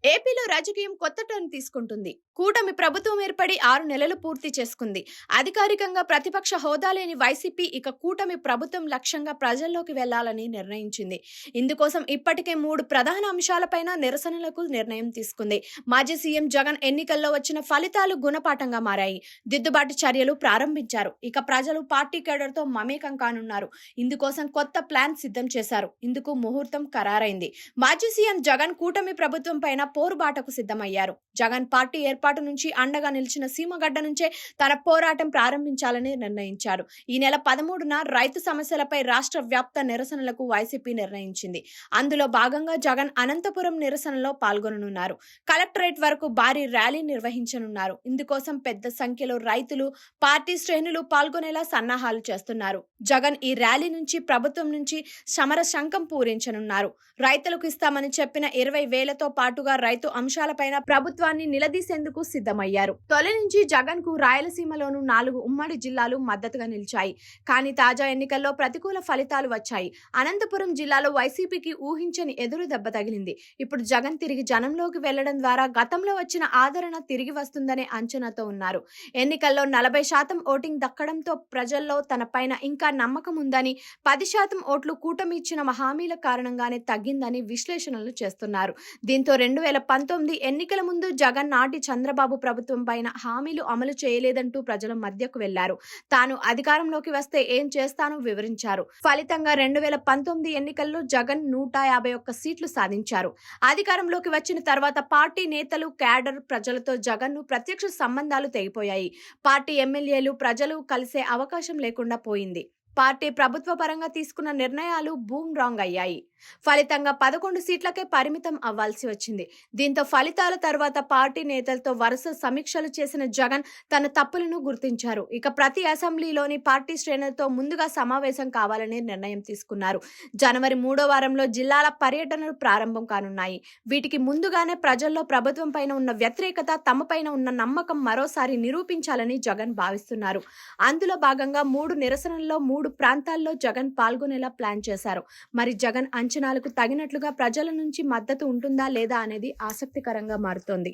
ఏపీలో రాజకీయం కొత్త టర్న్ తీసుకుంటుంది. కూటమి ప్రభుత్వం ఏర్పడి 6 నెలలు పూర్తి చేసుకుంది. అధికారికంగా ప్రతిపక్ష హోదా లేని వైసీపీ ఇక కూటమి ప్రభుత్వం లక్ష్యంగా ప్రజల్లోకి వెళ్లాలని నిర్ణయించింది. ఇందుకోసం ఇప్పటికే 3 ప్రధాన అంశాలపైన నిరసనలకు నిర్ణయం తీసుకుంది. మాజీ సీఎం జగన్ ఎన్నికల్లో వచ్చిన ఫలితాలు గుణపాఠంగా మారాయి. దిద్దుబాటు చర్యలు ప్రారంభించారు. ఇక ప్రజలు పార్టీ కేడర్తో మమేకం కానున్నారు. ఇందుకోసం కొత్త ప్లాన్ సిద్ధం చేశారు. ఇందుకు ముహూర్తం ఖరారైంది. మాజీ సీఎం జగన్ కూటమి ప్రభుత్వం పైన పోరుబాటకు సిద్ధమయ్యారు. జగన్ పార్టీ ఏర్పాటు నుంచి అండగా నిలిచిన సీమగడ్డ నుంచే తన పోరాటం ప్రారంభించాలని నిర్ణయించారు. ఈ నెల 13న రైతు సమస్యలపై రాష్ట్ర వ్యాప్త నిరసనలకు వైసీపీ నిర్ణయించింది. అందులో భాగంగా జగన్ అనంతపురం నిరసనలో పాల్గొననున్నారు. కలెక్టరేట్ వరకు భారీ ర్యాలీ నిర్వహించనున్నారు. ఇందుకోసం పెద్ద సంఖ్యలో రైతులు, పార్టీ శ్రేణులు పాల్గొనేలా సన్నాహాలు చేస్తున్నారు. జగన్ ఈ ర్యాలీ నుంచి ప్రభుత్వం నుంచి సమర శంఖం పూరించనున్నారు. రైతులకు ఇస్తామని చెప్పిన 20,000తో పాటుగా రైతు అంశాలపైన ప్రభుత్వాన్ని నిలదీసేందుకు సిద్ధమయ్యారు. తొలి నుంచి జగన్ కు రాయలసీమలోను 4 ఉమ్మడి జిల్లాలు మద్దతుగా నిలిచాయి. కానీ తాజా ఎన్నికల్లో ప్రతికూల ఫలితాలు వచ్చాయి. అనంతపురం జిల్లాలో వైసీపీకి ఊహించని ఎదురు దెబ్బ తగిలింది. ఇప్పుడు జగన్ తిరిగి జనంలోకి వెళ్లడం ద్వారా గతంలో వచ్చిన ఆదరణ తిరిగి వస్తుందనే అంచనాతో ఉన్నారు. ఎన్నికల్లో 40% ఓటింగ్ దక్కడంతో ప్రజల్లో తన పైన ఇంకా నమ్మకం ఉందని, 10% ఓట్లు కూటమి ఇచ్చిన హామీల కారణంగానే తగ్గిందని విశ్లేషణలు చేస్తున్నారు. దీంతో 2019 ఎన్నికల ముందు జగన్ నాటి చంద్రబాబు ప్రభుత్వం పైన హామీలు అమలు చేయలేదంటూ ప్రజల మధ్యకు వెళ్లారు. తాను అధికారంలోకి వస్తే ఏం చేస్తానో వివరించారు. ఫలితంగా 2019 ఎన్నికల్లో జగన్ 151 సీట్లు సాధించారు. అధికారంలోకి వచ్చిన తర్వాత పార్టీ నేతలు, క్యాడర్, ప్రజలతో జగన్ ను ప్రత్యక్ష సంబంధాలు తెగిపోయాయి. పార్టీ ఎమ్మెల్యేలు, ప్రజలు కలిసే అవకాశం లేకుండా పోయింది. పార్టీ ప్రభుత్వ పరంగా తీసుకున్న నిర్ణయాలు బూమ్ రాంగ్ అయ్యాయి. ఫలితంగా 11 సీట్లకే పరిమితం అవ్వాల్సి వచ్చింది. దీంతో ఫలితాల తర్వాత పార్టీ నేతలతో వరుస సమీక్షలు చేసిన జగన్ తన తప్పులను గుర్తించారు. ఇక ప్రతి అసెంబ్లీలోని పార్టీ శ్రేణులతో ముందుగా సమావేశం కావాలని నిర్ణయం తీసుకున్నారు. జనవరి 3వ వారంలో జిల్లాల పర్యటనలు ప్రారంభం కానున్నాయి. వీటికి ముందుగానే ప్రజల్లో ప్రభుత్వం పైన ఉన్న వ్యతిరేకత, తమపైన ఉన్న నమ్మకం మరోసారి నిరూపించాలని జగన్ భావిస్తున్నారు. అందులో భాగంగా 3 నిరసనల్లో 3 ప్రాంతాల్లో జగన్ పాల్గొనేలా ప్లాన్ చేశారు. మరి జగన్ అంచనాలకు తగినట్లుగా ప్రజల నుంచి మద్దతు ఉంటుందా లేదా అనేది ఆసక్తికరంగా మారుతోంది.